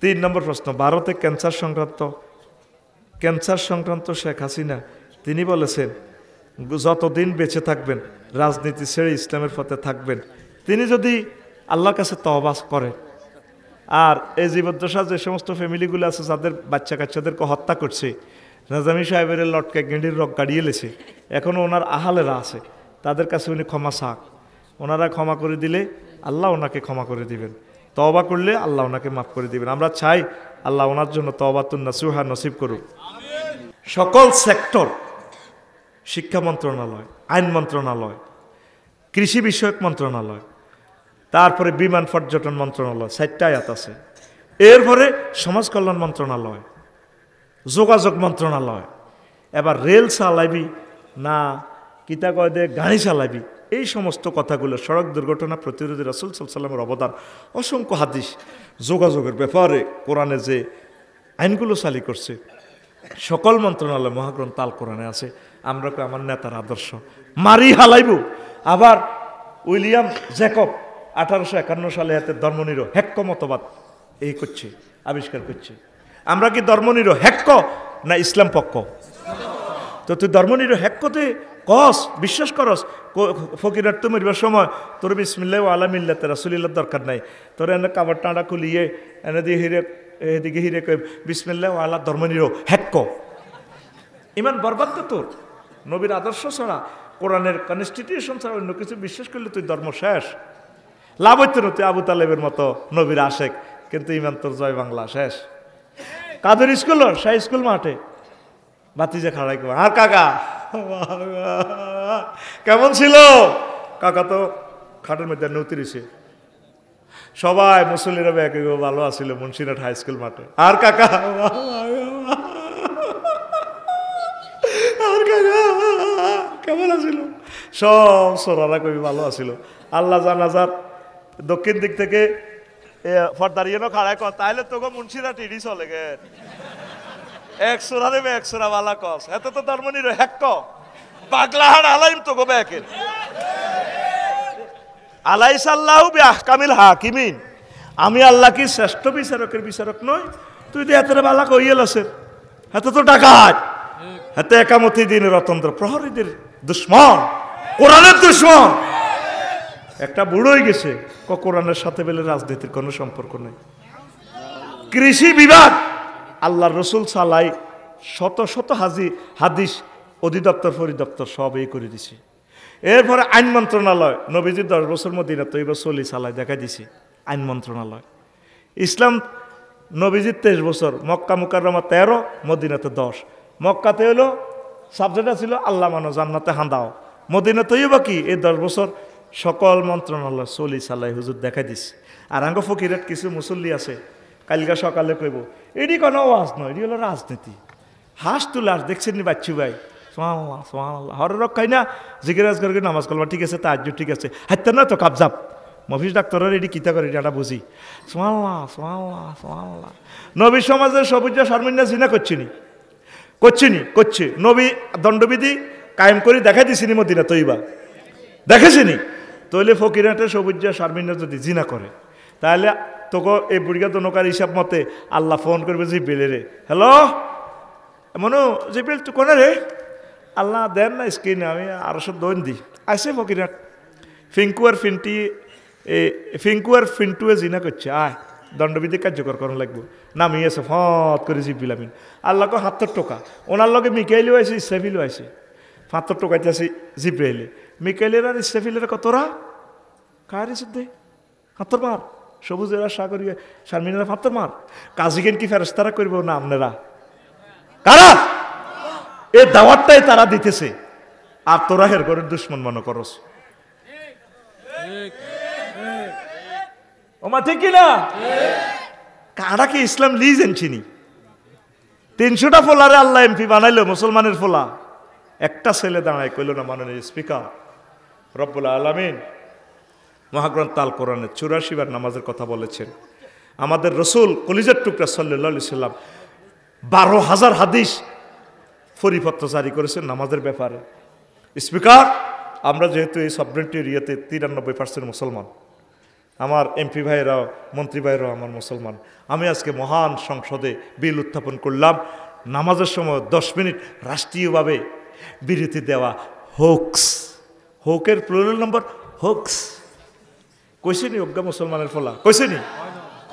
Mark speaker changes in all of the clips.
Speaker 1: 3 নম্বর প্রশ্ন, ভারতে ক্যান্সার সংক্রান্ত শেখ হাসিনা তিনি বলেছেন যতদিন বেঁচে থাকবেন রাজনীতি ছেড়ে ইসলামের পথে থাকবেন। তিনি যদি আল্লাহর কাছে তওবা করেন, আর এই জীবদ্দশা যে সমস্ত ফ্যামিলিগুলো আছে যাদের বাচ্চা কাচ্চাদেরকে হত্যা করছে, নাজামি সাহেবের লটকে গেঁডির রক গাড়িয়ে লেছে, এখনও ওনার আহালেরা আছে, তাদের কাছে উনি ক্ষমা চাক। ওনারা ক্ষমা করে দিলে আল্লাহ ওনাকে ক্ষমা করে দিবেন, তওবা করলে আল্লাহ ওনাকে মাফ করে দিবেন। আমরা চাই আল্লাহ ওনার জন্য তওবাতুন নাসুহা নসিব করুন। সকল সেক্টর, শিক্ষা মন্ত্রণালয়, আইন মন্ত্রণালয়, কৃষি বিষয়ক মন্ত্রণালয়, তারপরে বিমান পর্যটন মন্ত্রণালয়, 4টা আয়াত আছে। এরপরে সমাজ কল্যাণ মন্ত্রণালয়, যোগাযোগ মন্ত্রণালয়, এবার রেল চালাইবি না কিতা কয় দে গাড়ি চালাইবি, এই সমস্ত কথাগুলো, সড়ক দুর্ঘটনা প্রতিরোধে রাসূল সাল্লাল্লাহু আলাইহি ওয়াসাল্লামের অবদান, অসংখ্য হাদিস, যোগাযোগের ব্যাপারে কোরআনে যে আইনগুলো চালি করছে, সকল মন্ত্রণালয় মহাগ্রন্থ আল কোরআনে আছে। আমরা আমার নেতার আদর্শ মারি হালাইব। আবার উইলিয়াম জ্যাকব 1851 সালে এতে ধর্মনিরো হেক্ক মতবাদ এই করছে, আবিষ্কার করছে। আমরা কি ধর্মনিরো হেক্ক না ইসলাম পক্ষ? তো তুই ধর্মনিরো হেক্কতে কস বিশ্বাস করস, ফকিরার তো মরিবার সময় তোর বিসমিল্লাহ আলা মিল্লাতে রাসূলিল্লাহর দরকার নাই, তোর এনে কাবার টাঁড়া খুলিয়ে এনে দিয়ে হিরে এদিকে হিরে কই বিসমিল্লাহ আলা ধর্মনিরো হেক্ক। ইমান বরবাদ তো তোর। নবীর আদর্শ ছাড়া, কোরআনের কনস্টিটিউশন ছাড়া অন্য কিছু বিশ্বাস করলে তুই ধর্ম শেষ। লাভ হইতে না তুই আবু তালেবের মতো নবীর আশেক, কিন্তু ইমান তোর জয় বাংলা শেষ। কাদের স্কুল, শাহ স্কুল মাঠে বাতিজে খাড়াই কর, আর কাকা কেমন ছিল? কাকা তো খাটের মধ্যে নৌতিরিছে, সবাই মুসল্লিরা ব্যাকে ভালো আছিল মুন্সিরহাট হাই স্কুল মাঠে। আর কাকা কেমন আছিল? সব সোরারা কবি ভালো আছিল। আল্লাহ জানাজার দক্ষিণ দিক থেকে ফরদারিয়ে খাড়ায় কর, তাহলে তোকে মুন্সিরহাট ইডি চলে গে, এক সোরা দেবে এক সোরা বালা কস, এত তো ধর্মনির হেক্ক পাগলাহাট আলাইম তোকে ব্যাকের আলাইসাল্লাহু বিআহকামিল হাকিমিন। আমি আল্লাহ কি শ্রেষ্ঠ বিচারকের বিচারক নই? তুই দিয়ে এত বালা কইয়েল আছে, এত তো ডাকাত, এত একামতি দিনের অতন্ত্র প্রহরীদের দুশ্মন, কোরআনের দুশ্মন। একটা বুড়োই গেছে কোরআনের সাথে বেলে রাজনীতির কোনো সম্পর্ক নেই। কৃষি বিভাগ আল্লাহর রসুল সালাই শত শত হাদিস অধিদপ্তর পরিদপ্তর সব এই করে দিছে। এরপরে আইন মন্ত্রণালয়, নবীজি 10 বছর মদিনা তো এবার চলি চালাই দেখা দিছে আইন মন্ত্রণালয়। ইসলাম নবীজির 23 বছর, মক্কা মুকাররমা 13, মদিনাতে 10। মক্কাতে হলো সাবজেক্টটা ছিল আল্লাহ মানো জান্নাতে হাঁদাও, মদিনাতেই বা কি এই 10 বছর সকল মন্ত্রণালয় চলি চালাই হুজুর দেখা দিছে। আর আঙ্গ ফকিরের কিছু মুসল্লি আছে, কালকা সকালে কইব এটি কোনো ওয়াজ নয়, এটি হলো রাজনীতি। হাস তুলাস দেখছেন নি বাচ্চু ভাই, সুবহানাল্লাহ সুবহানাল্লাহ, হর রক্ষাই না জিজ্ঞাসা করে নামাজ কলমা ঠিক আছে, তাহাজ্জুদ ঠিক আছে, হাইতে না তো কাবজাব মফিজ ডাক্তারের এটি কিতা করে এটা বুঝি। সুবহানাল্লাহ সুবহানাল্লাহ সুবহানাল্লাহ। নবী সমাজের সবুজ শর্মিন্দা জিনা করছে নবী দণ্ডবিধি কায়েম করে দেখা দিছিনি মদিনা তৈবা, দেখেছিনি? তৈলে ফকিরহাটের সবুজ শর্মিন্দা যদি জিনা করে, তাহলে তোকে এই বুড়িয়া দনকার হিসাব মতে আল্লাহ ফোন করবে জিব্রিল রে, হ্যালো মনো জিব্রিল তুই কোনে রে? আল্লাহ দেন না স্ক্রিনে, আমি আরো সব দৈন দিই আসে ফকিরহাট। ফিঙ্কু আর ফিন্টুয়ে জিনা করছে, আয় দণ্ডবিধি কার্যকর করা লাগবো। নামিয়েছে ফত করে জিব্রিল আমিন, আল্লাহকে 70 টাকা। ওনার লগে মিকাইলও আছে, ইসরাফিলও আছে, 70 টাকাইতে আছে জিব্রাইলে। মিকাইলের আর ইসরাফিলের কতরা কারি দে 70 মার, সবুজেরা সাগরিয়া শারমিনেরা 70 মার। কাজীগেন কি ফেরেশতারা করবো না আপনারা? কারা এই দাওয়াতটাই তারা দিতেছে, আর তোরা হের ঘরের দুশ্মন মনে করস। ওমা ঠিক কিনা? কারা কি ইসলাম লিজেন চিনি? 300টা ফোলারে আল্লাহ এমপি বানাইলো, মুসলমানের ফোলা। একটা ছেলে দাঁড়ায় কইল না মাননীয় স্পিকার, রব্বুল আলামিন মহাগ্রন্থ আল কোরআনে 84 বার নামাজের কথা বলেছেন। আমাদের রসুল কলিজার টুকরা সাল্লাল্লাহু আলাইহি সাল্লাম 12,000 হাদিস পরিপত্র জারি করেছেন নামাজের ব্যাপারে। স্পিকার, আমরা যেহেতু এই সাবরেন্টি এরিয়াতে 93% মুসলমান, আমার এমপি ভাইরাও মন্ত্রী ভাইরাও আমার মুসলমান। আমি আজকে মহান সংসদে বিল উত্থাপন করলাম, নামাজের সময় 10 মিনিট রাষ্ট্রীয়ভাবে বিরতি দেওয়া হোকস, হোকের প্লুরাল নম্বর হোকস। কইছে নি অজ্ঞা মুসলমানের ফলা, কইছে নি?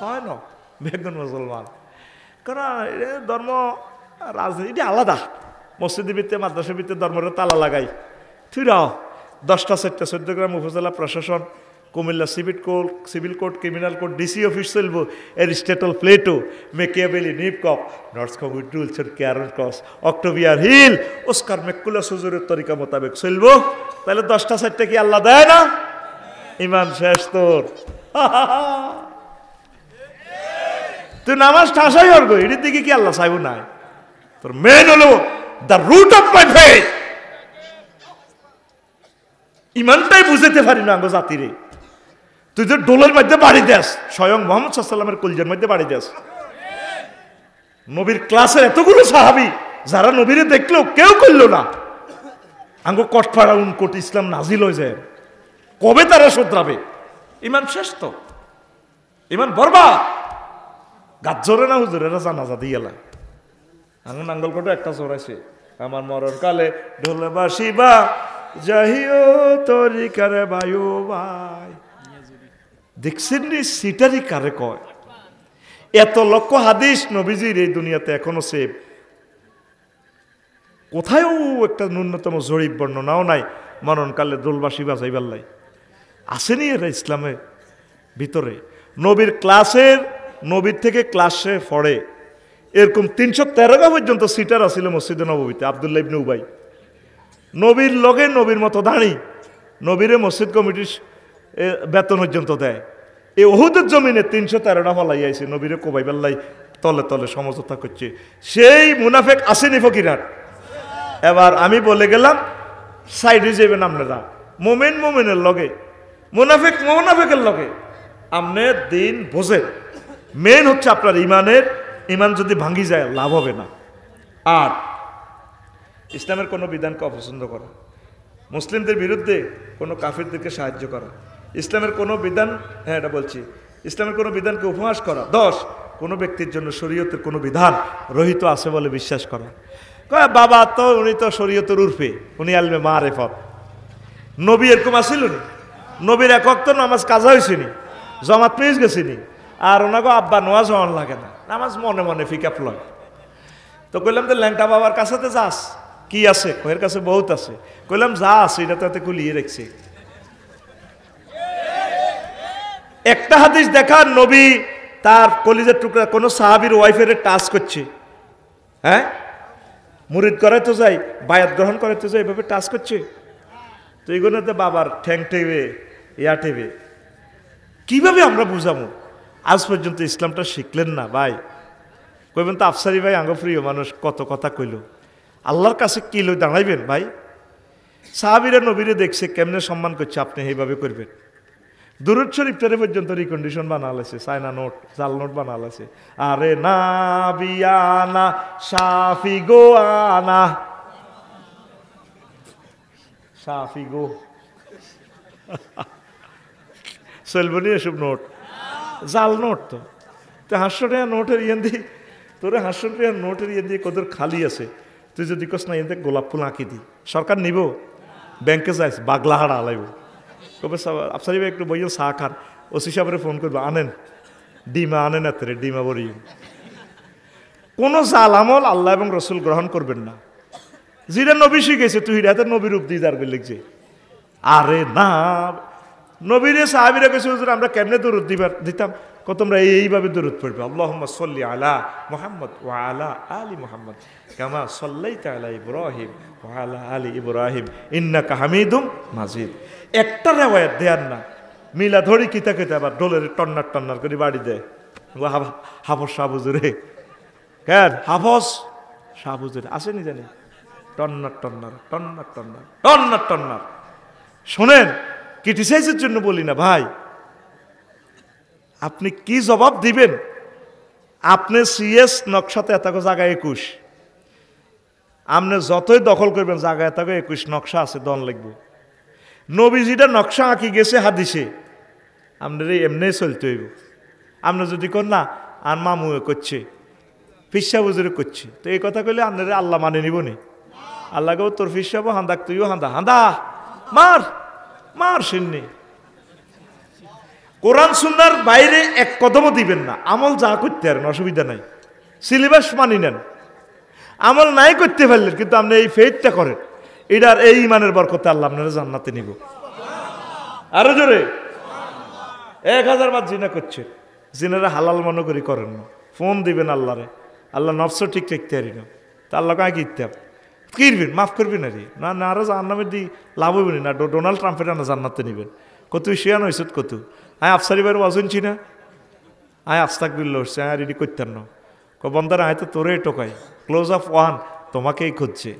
Speaker 1: কয় না বেগুন মুসলমান। কারণ ধর্ম রাজনীতি এটা আলাদা। মসজিদের ভিত্তিতে মাদ্রাসার ভিত্তিতে ধর্মের তালা লাগাই থুইরাও 10টা 4টা 14 গ্রাম উপজেলা প্রশাসন, Comilla civil court, criminal court, DC office চলব, এরিস্টেটল প্লেটো, মেকিয়াভেলি, নিপকপ, নর্থ কমিট রুলসের ক্যারন ক্রস, অক্টোবিয়ার হিল, ওস্কার মেকুলা সুজুরের তরিকা মোতাবেক চলব। তাহলে 10টা 4টা কি আল্লাহ দেয় না? ইমান শেষ তোর। তুই নামাজ ঠাসাই হরগো, এটির দিকে কি আল্লাহ চাইব নাই? তোর মেন হলো the root of my faith. ইমানটাই বুঝতে পারি না আঙ্গ জাতিরে। তুই তো ডোলের মধ্যে বাড়ি দেস, স্বয়ং মোহাম্মদ সাল্লামের কলজের মধ্যে বাড়ি দেস। নবীর ক্লাসের এতগুলো সাহাবি যারা নবীরে দেখলো কেউ করলো না। আঙ্গ কটফাড়া উনকোট ইসলাম নাজিল হয়ে যায়, কবে তারা শোধরাবে? ইমান শেষ তো, ইমান বরবাদ। গাছ জোরে না হুজুর, এরা জানাজা দিয়ে এলা আঙ্গ নাঙ্গলকোটে একটা জোরাইছে, আমার মরণ কালে ঢোল বাসিবা যাহিও তরিকারে বায়ু ভাই। দেখছেন নি সিটারি কারে কয়? এত লক্ষ হাদিস নবীজির এই দুনিয়াতে এখনো সেভ, কোথায়ও একটা ন্যূনতম জরিপ বর্ণনাও নাই মরণকালে দোলবাসী বাজাইবার লাই। আসেনি এরা ইসলামের ভিতরে? নবীর ক্লাসের, নবীর থেকে ক্লাসে পড়ে এরকম 313টা পর্যন্ত সিটার আছিল মসজিদে নববীতে। আব্দুল্লাহ ইবনে উবাই নবীর লগে নবীর মতো দাঁড়ি, নবীরে মসজিদ কমিটির বেতন পর্যন্ত দেয়। এই ওহুদের জমিনে 313টা ফলাই আইছে, নবীরে কোবাইবাল্লাই তলে তলে সমঝোতা করছে। সেই মুনাফেক আসেনি ফকিরার। এবার আমি বলে গেলাম সাইডে যাবেন আপনারা, মোমেনের লগে মুনাফেকের লগে আপনি দিন বোঝেন। মেন হচ্ছে আপনার ইমান যদি ভাঙ্গি যায় লাভ হবে না। আর ইসলামের কোনো বিধানকে অপছন্দ করা, মুসলিমদের বিরুদ্ধে কোনো কাফিরদেরকে সাহায্য করা, ইসলামের কোনো বিধান, হ্যাঁ এটা বলছি, ইসলামের কোনো বিধানকে উপহাস করা। 10, কোনো ব্যক্তির জন্য শরীয়তের কোনো বিধান রহিত আছে বলে বিশ্বাস করা। বাবা তো উনি তো শরীয়তের উর্ফে, উনি আলমে মারেফত। নবী এরকম আসিল নি? নবীর একক তো নামাজ কাজা হয়েছিনি, জমাত পেয়ে গেছিনি। আর ওনাকে আব্বা নোয়াজ হওয়ান লাগে না, নামাজ মনে মনে ফিকা ফলয়। তো কইলাম তো ল্যাংটা বাবার কাছেতে যাস, কি আছে? এর কাছে বহুত আছে। কইলাম যা আছে এটা তাতে কুলিয়ে রেখছে। একটা হাদিস দেখা, নবী তার কলিজার টুকরা কোন সাহাবীর ওয়াইফের টাচ করছে, হ্যাঁ মুরিদ করাইতে যাই, বায়াত গ্রহণ করাইতে যাই, এভাবে টাচ করছে। তো এইগুলোতে বাবার ঠ্যাং টেবে ইয়া টেবে। কিভাবে আমরা বুঝাবো? আজ পর্যন্ত ইসলামটা শিখলেন না ভাই। কইবেন তো আফসারি ভাই আঙ্গ প্রিয় মানুষ, কত কথা কইল, আল্লাহর কাছে কি লই দাঁড়াইবেন ভাই? সাহাবীরা নবীরে দেখছে কেমনে সম্মান করছে, আপনি এইভাবে করবেন। দুরূদ শরীফটারে পর্যন্ত রিকন্ডিশন বানালেছে, চায়না নোট, জাল নোট বানালেছে। আরে না বিয়ানা সাফি গো আনা, সাফি গো চলবনি এসব নোট, জাল নোট। তো 500 টাকা নোটের ইয়েন দিয়ে তোরে 500 টাকা নোটের ইয়ে দিয়ে কত খালি আছে, তুই যদি কস না ইয়ে গোলাপ ফুল আঁকি দি, সরকার নিব, ব্যাংকে যাইস বাগলা হাড়া আলাইব। কবে আফসারি ভাই একটু বইয়েও চা খান, ওসি সাহেবের ফোন করবো, আনেন ডিমা, আনেন এত ডিমা বড়ি। কোন জাল আমল আল্লাহ এবং রসুল গ্রহণ করবেন না। যেটা নবী শিখেছে তুই হাতে নবীর রূপ দিয়ে দাঁড়বে লিখছে। আরে না, নবীরে সাহাবীরা কেছে হুজুর আমরা কেমনে দরুদ দিতাম, কত তোমরা এইভাবে দরুদ পড়বে, আল্লাহুম্মা সাল্লি আলা মুহাম্মদ ওয়া আলা আলি মুহাম্মদ কামা সাল্লাইতা আলা ইব্রাহিম ওয়া আলা আলি ইব্রাহিম ইন্নাকা হামিদুম মাজিদ। একটা রেওয়ায়াত দেয়ার না, মিলা ধরি কিতা কিতা আবার ডোলের টন্নার করে বাড়ি দেয়। হাফজ শাহ হুজুরে, কেন হাফজ শাহ হুজুরে আসেনি জানি, টন্নার। শোনেন, ক্রিটিসাইজের জন্য বলি না ভাই, আপনি কি জবাব দিবেন? আপনি সিএস নকশাতে এত জায়গায় 21, আপনি যতই দখল করবেন জায়গায় এত 21 নকশা আছে, দন লিখব। নবীজিটা নকশা আঁকি গেছে হাদিসে, আপনার এমনি চলতে হইব। আপনি যদি কর না আর মামু করছে ফিসা বুজুরে করছে, তো এই কথা কইলে আপনারা আল্লাহ মানে নিব নি? আল্লাহকেও তোর ফিসাবো হান্দাক, তুইও হান্দা হান্দা মার মার শুননি। কোরআন সুন্নাহর বাইরে এক কদমও দিবেন না। আমল যা করতে পারেন অসুবিধা নাই, সিলেবাস মানি নেন। আমল নাই করতে পারলেন কিন্তু আপনি এই ফেথটা করেন, এটার এই ইমানের বরকতে আল্লাহ আপনারা জান্নাতে নিব। আরো জোরে 1000 বার জিনা করছে, জিনারা হালাল মনে করি করেন না। ফোন দিবেন আল্লাহরে, আল্লাহ নফস ঠিক রাখতে পারি না, তা আল্লাহ কাকে কিনতাম কিনবেন, মাফ করবেন আর না না আরো জান্নামের দি লাভ হইবেন না। ডোনাল্ড ট্রাম্পের না জান্নাতে নিবেন। কত শিয়ান হয়েছে কত আয় আফসারি বার ওয়াজন চিনা আয় আস্তাক বিল্ল হচ্ছে আয় রেডি করতেন না বন্দার আয় তো তোরে টোকাই ক্লোজ অফ ওয়ান তোমাকেই খুঁজছে।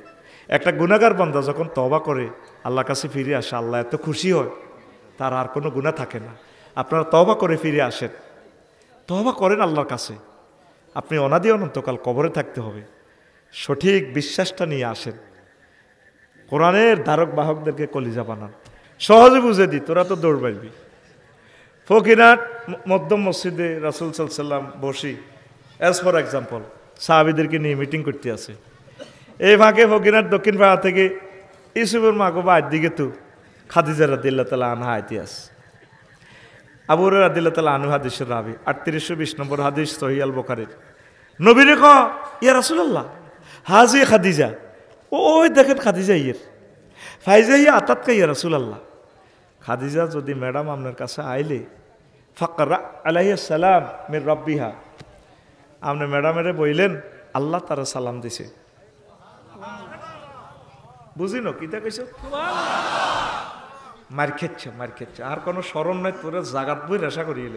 Speaker 1: একটা গুনাহগার বান্দা যখন তওবা করে আল্লাহর কাছে ফিরে আসে, আল্লাহ এত খুশি হয় তার আর কোনো গুনাহ থাকে না। আপনারা তওবা করে ফিরে আসেন, তওবা করেন আল্লাহর কাছে। আপনি অনাদি অনন্তকাল কবরে থাকতে হবে, সঠিক বিশ্বাসটা নিয়ে আসেন। কোরআনের ধারক বাহকদেরকে কলিজা বানান, সহজে বুঝে দি তোরা তো দৌড় পারবি। ফকিরহাট মধ্যম মসজিদে রাসূল সাল্লাল্লাহু আলাইহি ওয়াসাল্লাম বসি, অ্যাজ ফর এক্সাম্পল সাহাবীদেরকে নিয়ে মিটিং করতে আছে। এই ফাঁকে ফকিরহাট দক্ষিণ পাড়া থেকে ইউসুফের মাগো বা দিকে তো খাদিজা রাদিয়াল্লাহু তাআলা আনহা আইতিয়াস। আবু হুরায়রা রাদিয়াল্লাহু তাআলা আনহু হাদিসের রাবি, 3820 নম্বর হাদিস সহিহ আল বুখারীর। নবীরে ক ইয়া রাসূলুল্লাহ হাজি খাদিজা, ওই দেখেন খাদিজা ইয়ের ফাইজা ইয়া আতাতকা ইয়া রাসূলুল্লাহ। খাদিজা যদি ম্যাডাম আপনার কাছে আইলে ফাকরা আলাইহিস সালাম মির রাব্বিহা, আপনি ম্যাডামের বইলেন আল্লাহ তারা সালাম দিছে। বুঝিন কিতা কইছো? মার খেচ্ছে আর কোনো স্মরণ নাই, তোর জাগাত বই রেশা করিয়ে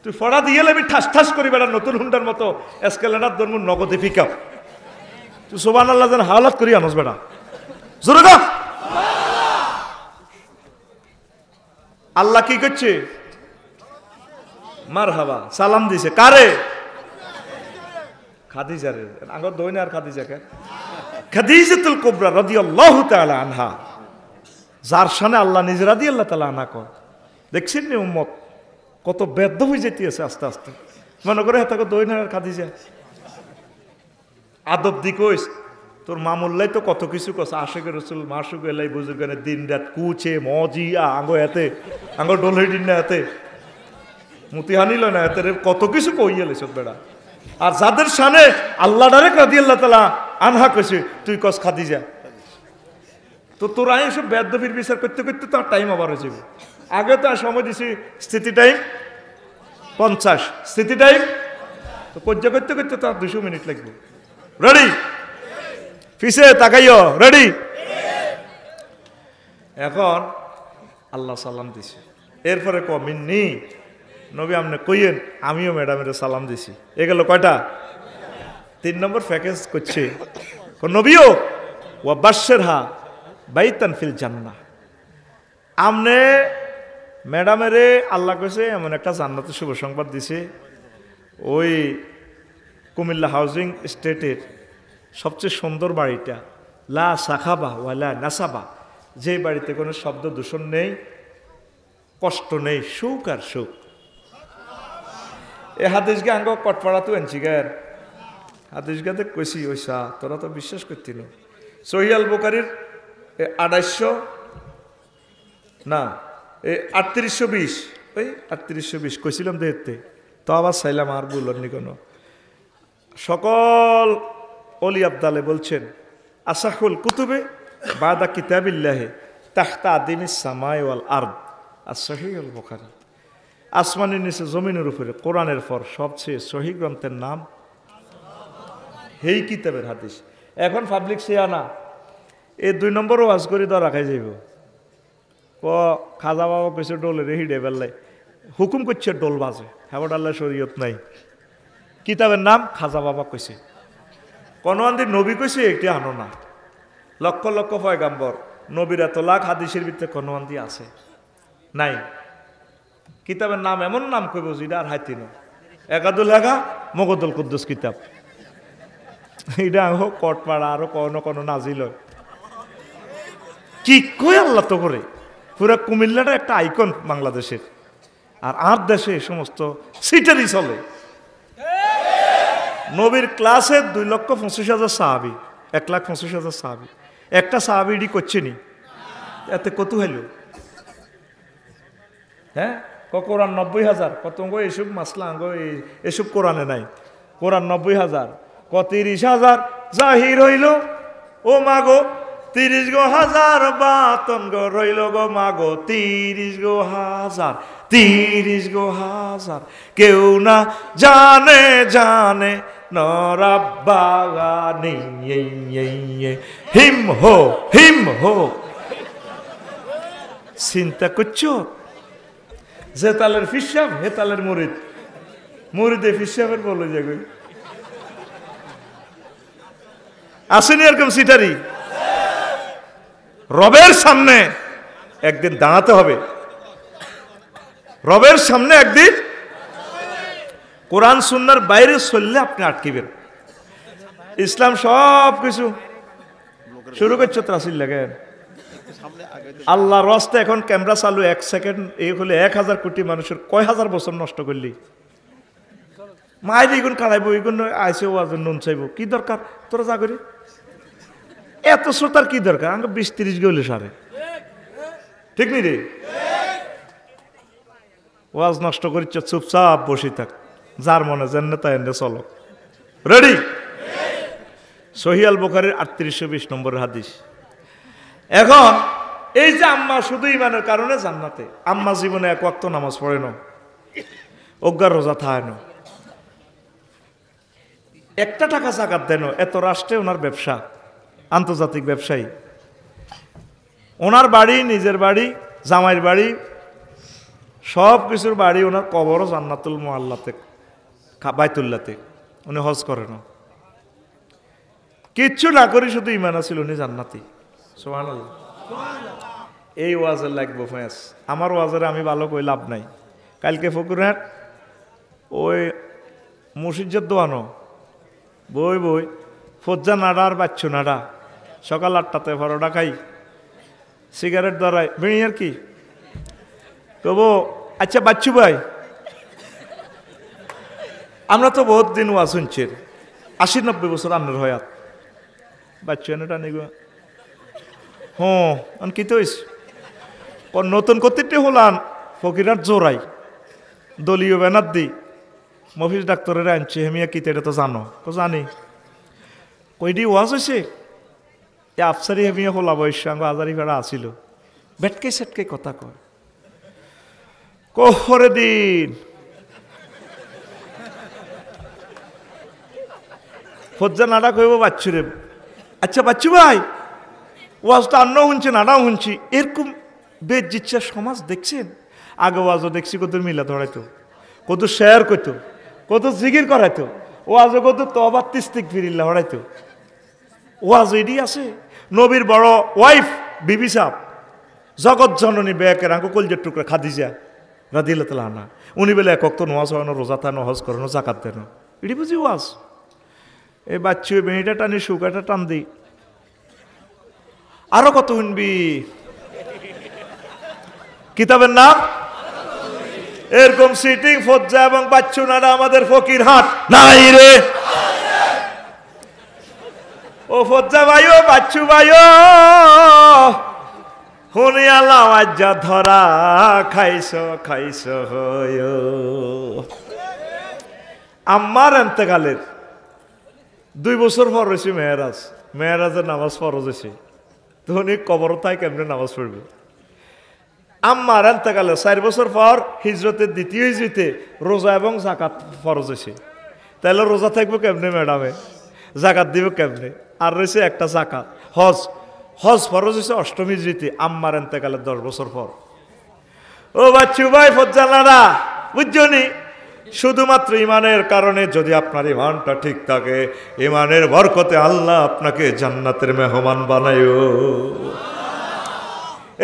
Speaker 1: তুই ফড়া দিয়ে আমি ঠাস ঠাস করি বেড়া নতুন হুন্ডার মতো এসকেলেটার ধর্ম নগদে ফিকাও তুই সুবহানাল্লাহ যেন হাওলাত করি আনস বেড়া জোরে গা। আল্লাহ কি করছে? মারহাবা সালাম দিছে কারে? খাদিজারে। আগর দইনা আর খাদিজাকে খাদিজাতুল কুবরা রাদিয়াল্লাহু তাআলা আনহা, যার শানে আল্লাহ নিজে রাদিয়াল্লাহু তাআলা আনহা কয়। দেখছেন নি উম্মত কত বেদ্য হয়ে যেতে আছে আস্তে আস্তে। মনে করে হেতাকে দইনা আর খাদিজা আদব দি কইস তোর মামুল্লাই তো কত কিছু কস, আশেকের রসুল মাসুক এলাই বুজুর্গানে দিন রাত কুচে মজি আঙ্গ এতে আঙ্গ ডোলে দিন না এতে মুতিহানিল না এতে কত কিছু কইয়ালে সব বেড়া। আর যাদের শানে আল্লাহ ডাইরেক্ট রাদিয়াল্লাহু তাআলা আনহা কইছে তুই কস খাদিজা, তো তোরা এসব বেদবির বিচার করতে করতে তো টাইম আবার হয়ে যাবে। আগে তো আর সময় দিছি স্থিতি টাইম 50, স্থিতি টাইম তো পর্যা করতে করতে তো 200 মিনিট লাগবে। রেডি? পিছে তাকাইও, রেডি? এখন আল্লাহ সালাম দিছে, এরপরে মিন্নি নবী আপনি কইয়েন আমিও ম্যাডামের সালাম দিছি। এ গেল কয়টা? 3 নম্বর প্যাকেজ করছে নবীও ওয়া বাশশিরহা বাইতান ফিল জান্নাহ। আমনে ম্যাডামেরে আল্লাহ কইছে এমন একটা জান্নাতের শুভ সংবাদ দিছে, ওই কুমিল্লা হাউজিং স্টেটের সবচেয়ে সুন্দর বাড়িটা, লা সাখাবা ওয়ালা নাসাবা, যে বাড়িতে কোনো শব্দ দূষণ নেই, কষ্ট নেই, সুখ আর সুখ। এ হাদিসকে আঙ্গ কটপাড়া তো আনছি গায়ের হাদিসগাতে কইছি ওইসা তোরা তো বিশ্বাস করতি না। সহিহ আল বুখারীর 2800 না 3820 ওই 3820 কইছিলাম দেখতে তো আবার চাইলাম আর বলনি কোনো। সকল অলি আবদালে বলছেন আসাহুল কুতুবে বাদা কিতাবিল্লাহি তাহতা আদিমিস সামাই ওয়াল আরদ as-সহিহ আল বুখারী। আসমানের নিচে জমিনের উপরে কোরআনের পর সবচেয়ে সহিহ গ্রন্থের নাম এই কিতাবের হাদিস। এখন পাবলিক শিয়ানা এই 2 নম্বর ওয়াজ করে দেওয়া রাখাই যাইব। খাজা বাবা কইছে ডোলের হিডে বেল্লাই হুকুম করছে ডোল বাজে, হ্যাঁ আল্লাহ শরীয়ত নাই। কিতাবের নাম খাজা বাবা কইছে, কনওয়ান্দি নবী কইছে একটি আনো না। লক্ষ লক্ষ পয়গাম্বর নবীর এত লাখ হাদিসের ভিতরে কনওয়ান্দি আছে নাই। কিতাবের নাম এমন নাম কইব যেটা আর হাইতি না। একাদুল হাগা মগদুল কুদ্দুস কিতাব, এটা হোক কটপাড়া আরো কোনো কোনো নাজিল কি কই আল্লাহ তো করে। পুরা কুমিল্লাটা একটা আইকন বাংলাদেশের। আর দেশে এই সমস্ত সিটারই চলে। নবীর ক্লাসে 2,25,000 সাহাবি, 1,25,000 সাহাবি, একটা সাহাবিডি করছে নি, এতে কত হইল? হ্যাঁ, কোরআন 90,000, কত এসব মাসলা আঙ্গ এসব কোরআনে নাই। কোরআন 90,000, 30,000 জাহির হইল, ও মাগো 30,000 বাতন গো রইল গো মাগো 30,000, 30,000 কেউ না জানে জানে নরাব্বাগানি হিম হো হিম হো। চিন্তা করছো? যে তালের ফিসাব হে তালের মুরিদ, মুরিদে ফিসাবের বলে যাবে। আসেনি এরকম সিটারি? রবের সামনে একদিন দাঁড়াতে হবে, রবের সামনে একদিন। কোরআন সুন্নাহর বাইরে চললে আপনি আটকিবেন। ইসলাম সব কিছু শুরু করছে ত্রাসিল লাগে। আল্লাহর রাস্তায় এখন ক্যামেরা চালু, 1 সেকেন্ড এই হলে 1,000 কোটি মানুষের কয় হাজার বছর নষ্ট করলি। মায়ের এগুন কাড়াইবো, এগুন আইসে ওয়াজের নুন চাইব, কি দরকার তোরা যা করি? এত শ্রোতার কি দরকার? আমাকে 20-30 গেলে সারে, ঠিক নি রে? ওয়াজ নষ্ট করিচ্ছ, চুপচাপ বসে থাক, যার মনে যেন তাই এনে চলো। রেডি? সহিহ আল বুখারীর 3820 নম্বরের হাদিস। এখন এই যে আম্মা শুধু ইমানের কারণে জান্নাতে, আম্মা জীবনে 1 ওয়াক্ত নামাজ পড়ে না, অজ্ঞার রোজা থায় না, 1 টাকা জাকাত দেন, এত রাষ্ট্রে ওনার ব্যবসা, আন্তর্জাতিক ব্যবসায়ী, ওনার বাড়ি, নিজের বাড়ি, জামাইয়ের বাড়ি, সব কিছুর বাড়ি, ওনার কবরও জান্নাতুল মুআল্লাতে, বাইতুল্লাতে, উনি হজ করেন, কিচ্ছু না করি শুধু ইমান আছিল, উনি জান্নাতি। সুবহানাল্লাহ। এই ওয়াজের লাগবো ফেস, আমার ওয়াজের আমি ভালো কই লাভ নাই। কালকে ফকুরহাট ওই মুর্শিদের দোয়ানো বই বই ফজ্জা নাড়া আর বাচ্চু নাড়া, সকাল 8টাতে পরোটা খাই, সিগারেট ধরাই, বিড়ি আর কি কব। আচ্ছা বাচ্চু ভাই, আমরা তো বহুত দিন ওয়াজ শুনছি, 80-90 বছর আপনার হয়াত, বাচ্চু এনে টানি গো হন কি তো নতুন কর্তৃত্বে হলান ফকিরার জোরাই দলীয় ব্যানার দি মফিজ ডাক্তারের আনছে, হেমিয়া কি এটা তো জানো? তো জানি। কইডি ওয়াজ হয়েছে এ আফসারি হেমিয়া হলা বয়স আঙ্গ আজারি ভাড়া আসিল, বেটকে সেটকে কথা কয় কোহরে দিন ফজ্জা নাডা কইব বাচ্চুরে। আচ্ছা বাচ্চু ভাই, ওয়াজটা আন্নাও শুনছি নাডাও শুনছি, এরকম বেজিচ্ছা সমাজ দেখছেন? আগে ওয়াজও দেখছি কত মিলা ধরাইতো, কত শেয়ার করতো, কত জিকির করাইতো, ওয়াজও কত তওবা ইস্তিগফারিল্লাহ হরাইতো। ওয়াজ এডি আছে। নবীর বড় ওয়াইফ বিবি সাহ, জগৎ জননী বেকের আঙ্কু কলজের টুকরা খাদিজা রাদিয়াল্লাহু তাআলা আনহা, উনি বলে 1 ওয়াক্ত নামাজ পড়ানো, রোজা থানো, হজ করানো, যাকাত দেনো, এডি বুঝি ওয়াজ। এই বাচ্চু বেড়িটা টানি শুকাটা টান দিই, আরো কত শুনবি। কিতাবের নাম এরকম সিটিং ফজ্জা এবং বাচ্চু নাড়া আমাদের ফকির হাট নাই রে। ও ফজ্জা ভাইও বাচ্চু ভাইও হুনিয়া লাওয়াজ্জা ধরা খাইছো খাইছো হয়। আম্মার এন্তেকালের 2 বছর পর হয়েছে মেয়েরাজ, মেয়েরাজের নামাজ ফরজ হয়েছে, তখন কবর তাই কেমনে নামাজ পড়বে। আম্মার এন্তেকালে 4 বছর পর হিজরতের 2য় হিজরিতে রোজা এবং জাকাত ফরজ হয়েছে। তাহলে রোজা থাকবো কেমনে ম্যাডামে, জাকাত দিব কেমনে? আর রয়েছে একটা জাকাত, হজ, হজ ফরজ হয়েছে 8ম হিজরিতে, আম্মার এন্তেকালের 10 বছর পর। ও বাচ্চু ভাই ফজ্জালারা বুঝছো নি, শুধুমাত্র ইমানের কারণে যদি আপনার ইমানটা ঠিক থাকে, ইমানের বরকতে আল্লাহ আপনাকে জান্নাতের মেহমান বানায়ো।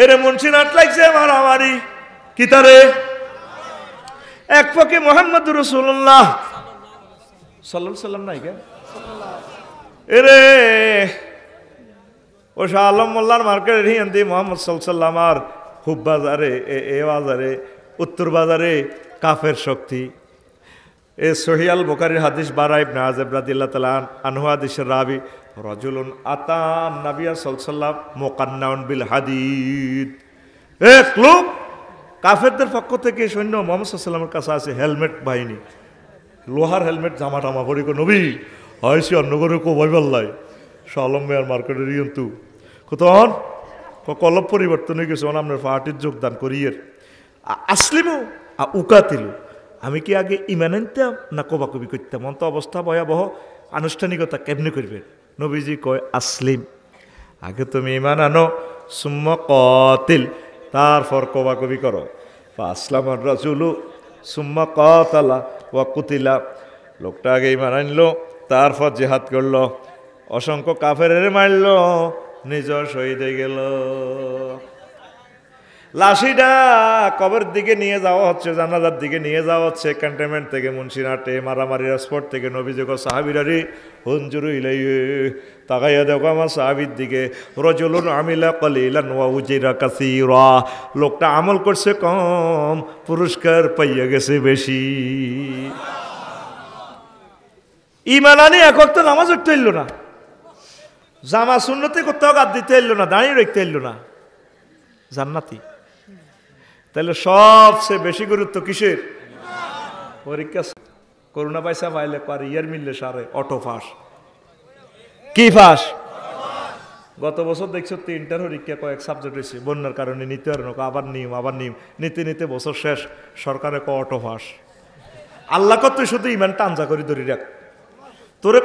Speaker 1: এরে মুন্সি নাট লাগছে মারামারি কিতারে, এক পক্ষে মোহাম্মদুর রাসূলুল্লাহ সাল্লাল্লাহু আলাইহি সাল্লাম নাই কেন এরে ও শাহ আলম মোল্লার মার্কেট হিন্দি মোহাম্মদ সাল্লাল্লাহু আলাইহি সাল্লাম আর খুব বাজারে এ বাজারে উত্তর বাজারে কাফের শক্তি। এ সহিয়াল বুখারীর হাদিস বারা ইবনে আযিব রাদিয়াল্লাহু তাআলা আনহু হাদিসের রাবি রাজুলুন আতান নাবিয়া সাল্লাল্লাহু আলাইহি ওয়াসাল্লাম মুকান্নাউন বিল হাদিদ। এক লোক কাফেরদের পক্ষ থেকে সৈন্য মুহাম্মদ সাল্লাল্লাহু আলাইহি ওয়াসাল্লামের কাছে আছে হেলমেট বাহিনী, লোহার হেলমেট জামা টামা পরি কো নবী হয়সি অন্য করে কো ভয় পাল্লাই শালম মেয়ার মার্কেটের ইয়ন্তু কতন কলব পরিবর্তন হয়ে গেছে আপনার পার্টির যোগদান করিয়ের আসলিমু উকাতিলু। আমি কি আগে ইমান আনতাম না কবাকবি করতাম? অন্ত অবস্থা ভয়াবহ, আনুষ্ঠানিকতা কেমনি করবেন? নবীজি কয় আসলিম, আগে তুমি ইমান আনো, সুম্মা কাতিল, তারপর কবাকবি করো। আসলামার রাজুলু সুম্মা কাতালা ওয়া কুতিলা, লোকটা আগে ইমান আনলো, তারপর জেহাদ করলো, অসংখ্য কাফেরের মারলো, নিজের শহীদ হয়ে গেল। লাশিটা কবর দিকে নিয়ে যাওয়া হচ্ছে, জানাজার দিকে নিয়ে যাওয়া হচ্ছে, ক্যান্টনমেন্ট থেকে মুন্সিরহাটে মারামারি স্পট থেকে নবীজি কো সাহাবীরা হুনজুরু ইলাইহি, তাকাইয়া দেখো আমার সাহাবীর দিকে, রাজুলুন আমিলা কালিলান ওয়া উজিরা কাসীরা, লোকটা আমল করছে কম, পুরস্কার পাইয়া গেছে বেশি। ঈমান আনি এক ওয়াক্ত নামাজ পড়তে হইল না, জামা সুন্নতি করতে গাদ দিতে হইল না, দাঁড়িয়ে রাখতে হইল না, জান্নাতি। তাহলে সবচেয়ে বেশি গুরুত্ব কিসের? পরীক্ষা। করোনা পয়সা পাইলে পার ইয়ার মিললে সারে অটো ফাঁস। কি ফাঁস? গত বছর দেখছো 3টার পরীক্ষা কয়েক সাবজেক্ট হয়েছে, বন্যার কারণে নিতে পারে না, আবার নিম নিতে নিতে বছর শেষ, সরকারে অটো ফাঁস। আল্লাহ কত শুধু ইমান টানজা করে ধরি রাখ, তোরে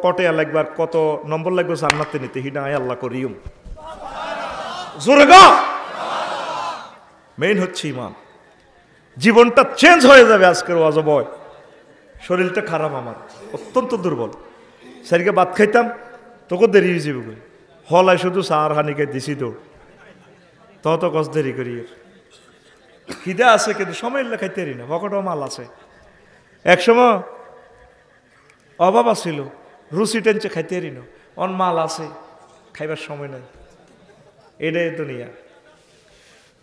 Speaker 1: কটে লাগবে আর কত নম্বর লাগবে জান্নাতে নিতে, হিনা আয় আল্লাহ করিম জোরে গা। মেইন হচ্ছে ইমান। জীবনটা চেঞ্জ হয়ে যাবে আজকের ওয়াজ বয়। শরীরটা খারাপ, আমার অত্যন্ত দুর্বল, সারিকে ভাত খাইতাম তোকে দেরি হয়ে যাবে, হলায় শুধু সার হানিকে দিছি দৌড়, তত কস দেরি করি। খিদে আছে কিন্তু সময় খাইতে পারি না, পকেটও মাল আছে। একসময় অভাব আছিল, রুচি টেনছে খাইতে পারি না, অন মাল আছে, খাইবার সময় নাই। এটাই দুনিয়া।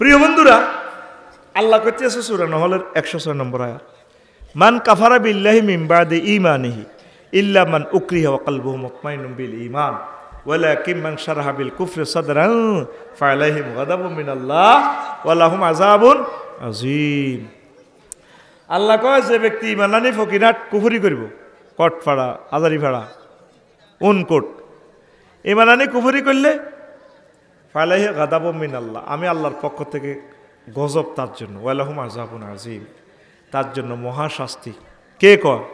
Speaker 1: প্রিয় বন্ধুরা, আল্লাহ কইতেছে সূরা নহলের 106 নম্বর আয়াত, মান কাফারা বিল্লাহি মিন বাদি ঈমানিহি ইল্লা মান উকরিহা ওয়া কলবুহু মুতমাইন্নুন বিল ঈমান ওয়ালাকিন মান শারাহা বিল কুফরি সাদরান ফালাইহিম গাদাবুম মিনাল্লাহ ওয়া লাহুম আযাবুন আযীম। আল্লাহ কয় যে ব্যক্তি ঈমান আনি ফকিরাত কুফরি করিব, কটফাড়া আজারিফাড়া উনকোট, ঈমান আনি কুফরি করলে ফালাইহি গাদাবুম মিনাল্লাহ, আমি আল্লাহর পক্ষ থেকে গজব তার জন্য, ওয়ালাহুম আযাবুন আযীম, তার জন্য মহাশাস্তি। কে কয়?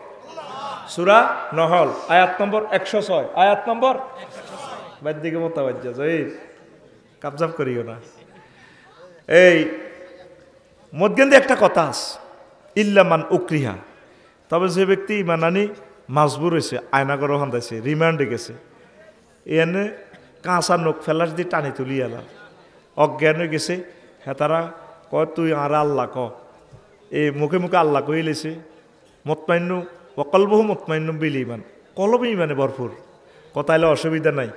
Speaker 1: সূরা নহল আয়াত নম্বর 106, আয়াত নম্বর বাদ দিকে মোতাবাজ্জা যাই কাবজাব করিও না। এই মধ্যে একটা কথা আছে, ইল্লা মান উকরিহা, তবে যে ব্যক্তি ঈমান আনি মাজবুর হয়েছে, আয়নাগর হান্দাইছে, রিমান্ডে গেছে, এনে কাঁচা নখ ফেলাস দিয়ে টানি তুলি এলাম, অজ্ঞান হয়ে গেছে, হ্যাঁ তারা কয় তুই আর আল্লাহ ক, এই মুখে মুখে আল্লাহ কই লেছে, মুতমাইন্নু ওয়া কলবুহু মুতমাইন্নুন বিল ঈমান, কলবে ঈমানে ভরপুর, কথাইলে অসুবিধা নাই,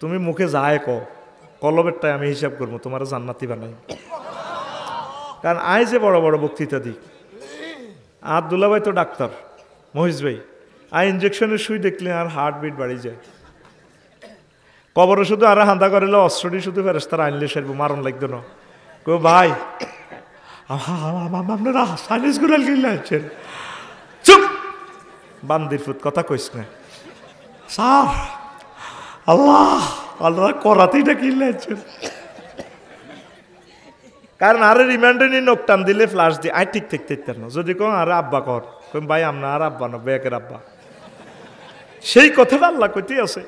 Speaker 1: তুমি মুখে যায় ক, কলবেরটাই আমি হিসাব করবো, তোমার জান্নাতি বানাই। কারণ আয় যে বড় বড় বক্তৃতা দিই, আর দুলাভাই তো ডাক্তার, মহিষ ভাই, আয় ইঞ্জেকশনের সুই দেখলে আর হার্টবিট বাড়ি যায়, কবরে শুধু আর হান্দা করিলে অস্ত্রটি শুধু ফেরেস্তারা আনলে সারবো, মারণ লাগতো না। কো ভাই আপনারা সাইলেন্স করে কিনলে আছেন, চুপ বান্দির ফুট, কথা কইস না স্যার, আল্লাহ আল্লাহ করাতেইটা কিনলে আছেন। কারণ আরে রিমান্ডে নিয়ে নোক টান দিলে ফ্লাশ দিয়ে আয় ঠিক থাকতে না, যদি কো আরে আব্বা কর, কই ভাই আপনার আর আব্বা না বেকের আব্বা, সেই কথাটা আল্লাহ কইতে আছে,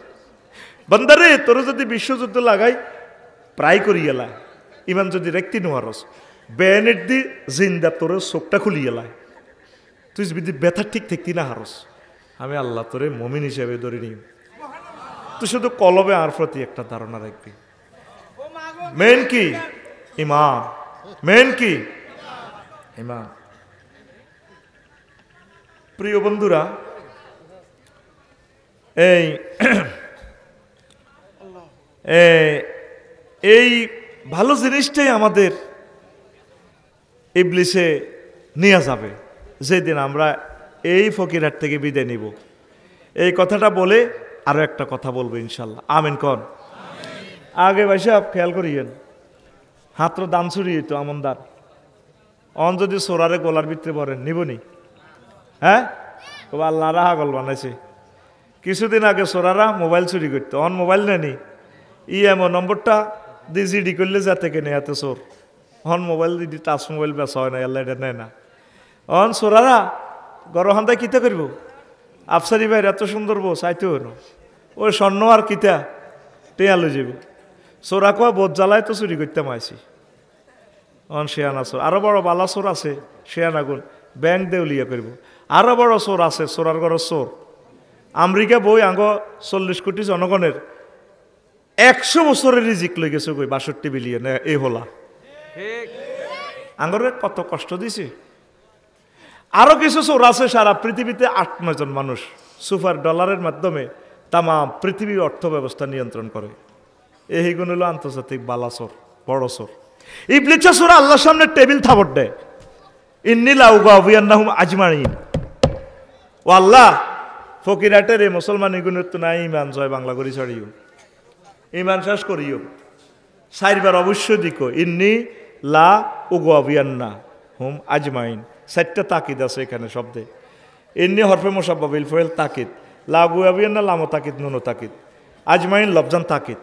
Speaker 1: বন্দারে তোর যদি বিশ্বযুদ্ধ লাগাই প্রায় করি এলায়, ইমান যদি রেখতি নোয়ারস বেনেট দি জিন্দা তোর চোখটা খুলি এলায়, তুই যদি ব্যথা ঠিক থাকতি না হারস, আমি আল্লাহ তোরে মমিন হিসেবে ধরে নিই। তুই শুধু কলবে আর প্রতি একটা ধারণা রাখবি, মেন কি ইমান, মেন কি ইমান। প্রিয় বন্ধুরা, এই ভালো জিনিসটাই আমাদের ইবলিসে নিয়ে যাবে, যেদিন আমরা এই ফকিরহাট থেকে বিদায় নিব। এই কথাটা বলে আরো একটা কথা বলবো ইনশাল্লাহ। আমিন কন। আগে ভাইসা খেয়াল করিয়েন, হাতর দান চুরি তো আমনদার অন যদি সোরারে গোলার ভিতরে পড়েন নিবনি? হ্যাঁ, আল্লাহ রাহা গল বানাইছে। কিছুদিন আগে সোরারা মোবাইল চুরি করতো, অন মোবাইল নেনি, এমন নম্বরটা দিয়ে জিডি করলে যা থেকে নেই এত চোর। অন মোবাইল দিদি টাচ মোবাইল বেচা হয় না, আল্লাহ এটা নেয় না। অন সোরারা গরহান্দায় কিতা করবো, আফসারি ভাই এত সুন্দর বউ চাইতে হইল, ওই স্বর্ণ আর কিতা টেয়া লই যাব। সোরা কোয়া বোধ জ্বালায় তো চুরি করতে মাইছি। অন শেয়ানা চোর, আরো বড় বালা চোর আছে শেয়ানা গুণ, ব্যাংক দেউলিয়া করব। আরো বড় চোর আছে, চোরার ঘর চোর। আমেরিকা বই আঙ্গ 40 কোটি জনগণের 100 বছরের রিজিক লই গেছে কই 62 বিলিয়ন এই হলা। আঙ্গরে কত কষ্ট দিছে। আরো কিছু চোর আছে সারা পৃথিবীতে 8-9 জন মানুষ সুপার ডলারের মাধ্যমে তাম পৃথিবীর অর্থ ব্যবস্থা নিয়ন্ত্রণ করে। এইগুণ হলো আন্তর্জাতিক বালা চোর, বড় চোর। ইবলিসা চোর আল্লাহর সামনে টেবিল থাবর দেয়, ইন্নী লাউগাউবিয়ান্নাহুম আজমাইন। ও আল্লাহ, ফকিরাটের এই মুসলমান এগুণের তো নাই ইমান জয় বাংলা করি ছাড়িও, ইমান শেষ করিও। 4 বার অবশ্যই দিকো, ইন্নী লা উগাবিয়ান্না হুম আজমাইন। 4টা তাকিদ আছে এখানে শব্দে। ইন্নী হরফে মুসাব্বাবিল ফাইল তাকিদ, লা উগাবিয়ান্না লাম তাকিদ নুন তাকিদ, আজমাইন লফজান তাকিদ।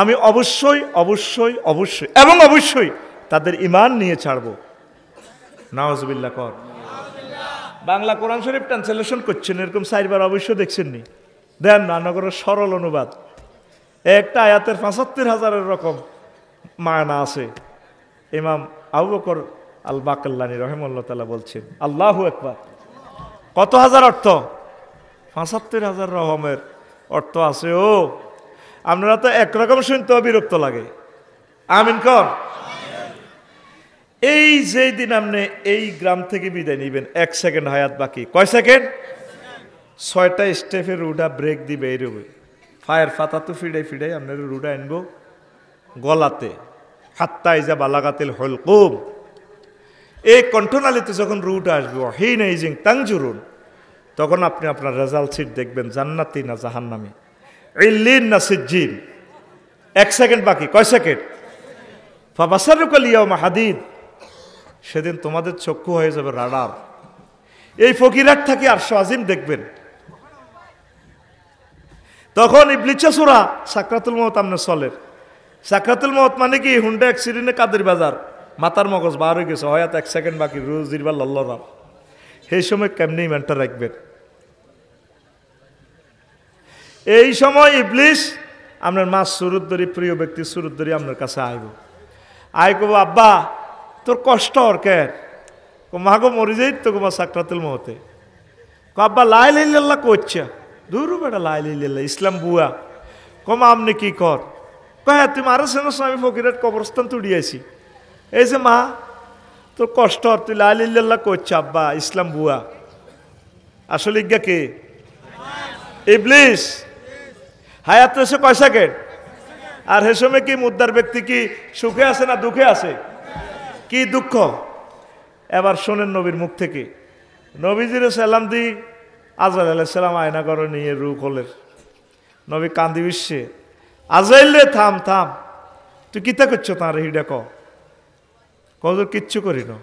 Speaker 1: আমি অবশ্যই অবশ্যই অবশ্যই এবং অবশ্যই তাদের ইমান নিয়ে ছাড়বো। নাউজুবিল্লাহ কর। বাংলা কোরআন শরীফ ট্রান্সলেশন করছেন, এরকম 4 বার অবশ্যই দেখছেন নি? দেন রান্নাঘরের সরল অনুবাদ, একটা আয়াতের 75,000 রকম মায়না আছে। ইমাম আবু বকর আল বাকাল্লানী রহিমাহুল্লাহ তাআলা বলছেন, আল্লাহু আকবার। কত হাজার অর্থ? 75,000 রকমের অর্থ আছে। ও আপনারা তো একরকম শুনতেও বিরক্ত লাগে। আমিন কর। এই যেই দিন আপনি এই গ্রাম থেকে বিদায় নিবেন, 1 সেকেন্ড হায়াত বাকি। কয় সেকেন্ড? 6টা স্টেপের রুডা ব্রেক দিবে এইরবে, ফায়ার ফাতা তো ফিডাই ফিডাই আপনার রুডা আনবো গলাতে, হাত্তা ইজা বালাগাতিল হুলকুম। এই কণ্ঠনালীতে যখন রুটা আসবে, হিন ইজিং তাংজুরুন, তখন আপনি আপনার রেজাল্ট শিট দেখবেন, জান্নাতি না জাহান্নামী, ইল্লিন না সিজ্জিন। 1 সেকেন্ড বাকি। কয় সেকেন্ড? ফাবাসারুকাল ইয়াউমা হাদিদ। সেদিন তোমাদের চক্ষু হয়ে যাবে রাডার। এই ফকিরহাট থাকি আরশ আজিম দেখবেন। তখন ইবলিসা সূরা সাকরাতুল মউত আমনে চলে। সাকরাতুল মউত মানে কি? হুন্ডা অ্যাক্সিডেন্টে কাদের বাজার, মাথার মগজ বার হয়ে গেছে, হয়াত 1 সেকেন্ড বাকি, রোজ জিরবার লল্লরা। সেই সময় কেমনি ইমানটা রাখবেন? এই সময় ইবলিস আপনার মা সুরুত ধরি, প্রিয় ব্যক্তি সুরুত ধরি আপনার কাছে আইব। আয় কব, আব্বা তোর কষ্ট ওর কেন? মা গো মরি যাই তো গোমা সাকরাতুল মউতে। আব্বা লা ইলাহা ইল্লাল্লাহ করছে। দূর বেটা, লা ইলাহা ইল্লাল্লাহ ইসলাম বুয়া। কমা আপনি কি কর? কয় তুমি আরো সেন আমি ফকিরের কবরস্থান তুড়িয়েছি। এই যে মা তোর কষ্ট, তুই লা ইলাহা ইল্লাল্লাহ করছে, আব্বা ইসলাম বুয়া। আসলে ইজ্ঞা কে? ইবলিস। হায়াত এসে কয় সেকেন্ড? আর হে সময় কি মুদ্দার ব্যক্তি কি সুখে আছে না দুঃখে আছে? কি দুঃখ? এবার শোনেন নবীর মুখ থেকে। নবীজির সালাম দি আজরাইল আলাইহিস সালাম আয়না করে নিয়ে রু খোলের। নবী কান্দি বিশ্বে, আজরাইল রে থাম থাম, তুই কিতা করছো? তাঁর হিডা কজর কিচ্ছু করি না।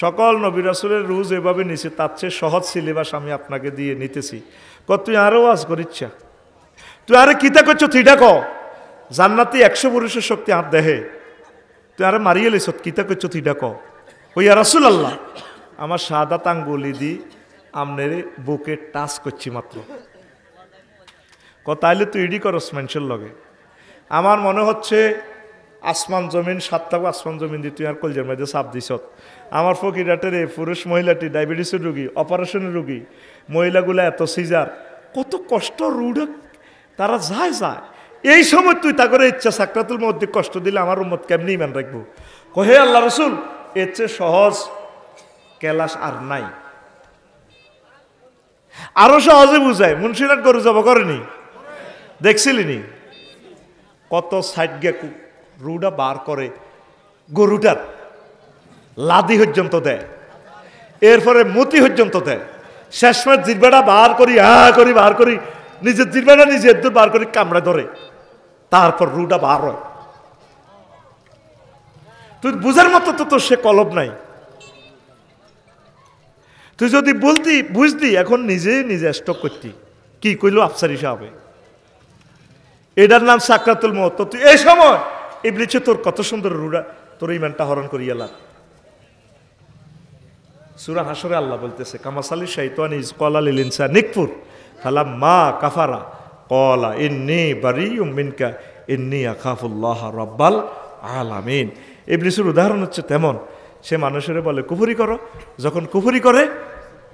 Speaker 1: সকল নবী রাসূলের রুজ এভাবে নিছে, তার চেয়ে সহজ সিলেবাস আমি আপনাকে দিয়ে নিতেছি। তুই আরো ওয়াজ করিচ্ছা, তুই আরে কিতা করছো? তুই ডাকো জান্নাতি 100 পুরুষের শক্তি হাত দেহে, তুই আরে মারিয়ে লিস, কিতা করছো? তুই ডাকো ওইয়া রাসূলুল্লাহ, আমার শাহাদাত আঙ্গুলি দি আমনের বুকে টাচ করছি মাত্র। তাইলে তুই ইডি করস মানুষের লগে। আমার মনে হচ্ছে আসমান জমিন 7টা আসমান জমিন দিয়ে তুই আর কলজের মধ্যে চাপ দিস। আমার ফকিরাটের এই পুরুষ মহিলাটি ডায়াবেটিসের রুগী, অপারেশনের রুগী, মহিলাগুলো এত সিজার, কত কষ্ট রুড তারা যায় যায়। এই সময় তুই তা করে ইচ্ছা সাকরাতুল মউত কষ্ট দিলে আমার উম্মত কেমনি ইমান রাখবো? হে আল্লাহ রসুল, এর চেয়ে সহজ কেলাস আর নাই। আরো সহজে বুঝায়। মুন্সিরাট গরু জব করেনি, দেখছিলিনি? কত সাইড গে রুডা বার করে গরুটার, লাদি পর্যন্ত দেয়, এরপরে মতি পর্যন্ত দেয়, শেষমেশ জিরবাটা বার করি নিজের জিরবাটা নিজে একদম বার করি কামড়া ধরে, তারপর রুটা বার হয়। তুই বুঝার মতো তো তোর সে কলব নাই। তুই যদি বুঝতি এখন নিজে স্টক করতি, কি কইল আফসারি সাহেব, এটার নাম সাকরাতুল মউত। তুই এই সময় ইবলিসে তোর কত সুন্দর রুড়া তোর ইমানটা হরণ করিয়ে এলাম। সূরা হাশরে আল্লাহ বলতেছে, কামাসালি শাইতানি ইজ ক্বালা লিল ইনসানি নিকফুর ফালাম্মা কাফারা ক্বালা ইন্নী বারিউম মিনকা ইন্নী আখাফুল্লাহ রাব্বাল আলামিন। ইবলিসের উদাহরণ হচ্ছে তেমন, সে মানুষের বলে কুফরি করো, যখন কুফরি করে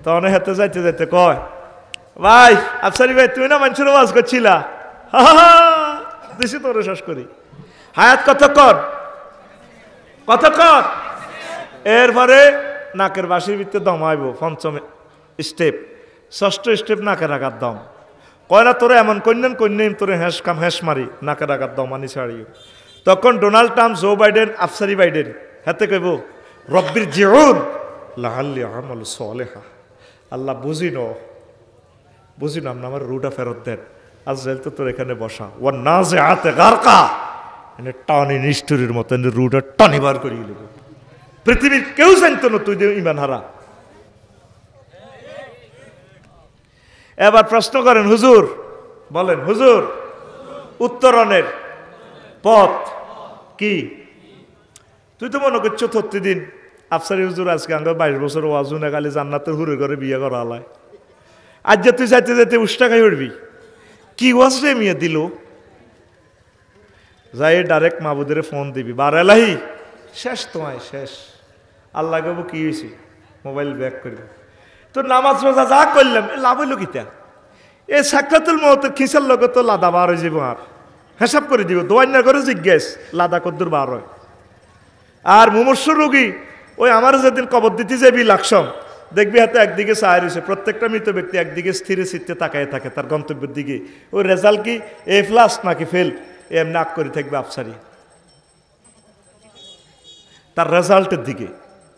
Speaker 1: তখন হাতে যাইতে যাইতে কয়, ভাই আফসারি ভাই তুমি না মানুষের ওয়াজ করছিলা, দেশে তোরে শেষ করি। হায়াত কতক্ষণ, এরপরে নাকের বাসির ভিতরে দমাইব, পঞ্চম স্টেপ, ষষ্ঠ স্টেপ নাকের আঘাত দম। কয় না তোরে এমন কন্যান তোরে হেঁস মারি, নাকের আঘাত দম আনি ছাড়িও। তখন ডোনাল্ড ট্রাম্প, জো বাইডেন, আফসারি বাইডেন হাতে কইব রব্বির জিউন লাআল্লি আমালু সালিহা, আল্লাহ বুঝি না আমার রুটা ফেরত দেন। আজরাইল তো তোর এখানে বসা, ও নাজিআতে গারকা, এনে টানি নিষ্ঠুরের মতো রুটা টানি বার করিয়ে দেব। পৃথিবীর কেউ জানতো না তুই ইমান হারা। এবার প্রশ্ন করেন হুজুর, বলেন হুজুর উত্তরণের পথ কি? তুই তো মনে করছো 30 দিন আফসারি হুজুর আজকে আঙ্গ 22 বছর ওয়াজু না, খালি জান্নাতের হুরে ঘরে বিয়ে করা আলায়। আজ যে তুই চাইতে যেতে উষ্টা খাই উঠবি, কি ওয়াজ রে মিয়া দিল, যাই ডাইরেক্ট মাহবুদের ফোন দিবি, বার এলাহি শেষ, তোমায় শেষ। আল্লাহ গব কি হয়েছে, মোবাইল ব্যাক করবি। তো নামাজ রোজা যা করলাম লাভ হইল কিতা? এ সাকরাতুল মউতের খিসার লগে তো লাদা বার হয়ে যাব, আর হিসাব করে দিব, দোয়ান্না করে জিজ্ঞেস লাদা কদ্দুর বার হয়। আর মুমূর্ষু রোগী ওই আমার যেদিন কবর দিতে যাবি লাকসম, দেখবি হাতে একদিকে চায় রয়েছে, প্রত্যেকটা মৃত ব্যক্তি একদিকে স্থিরে চিত্তে তাকায় থাকে তার গন্তব্যের দিকে। ওই রেজাল্ট কি A+ নাকি ফেল, এমনি আগ করে থাকবে আফসারি তার রেজাল্টের দিকে।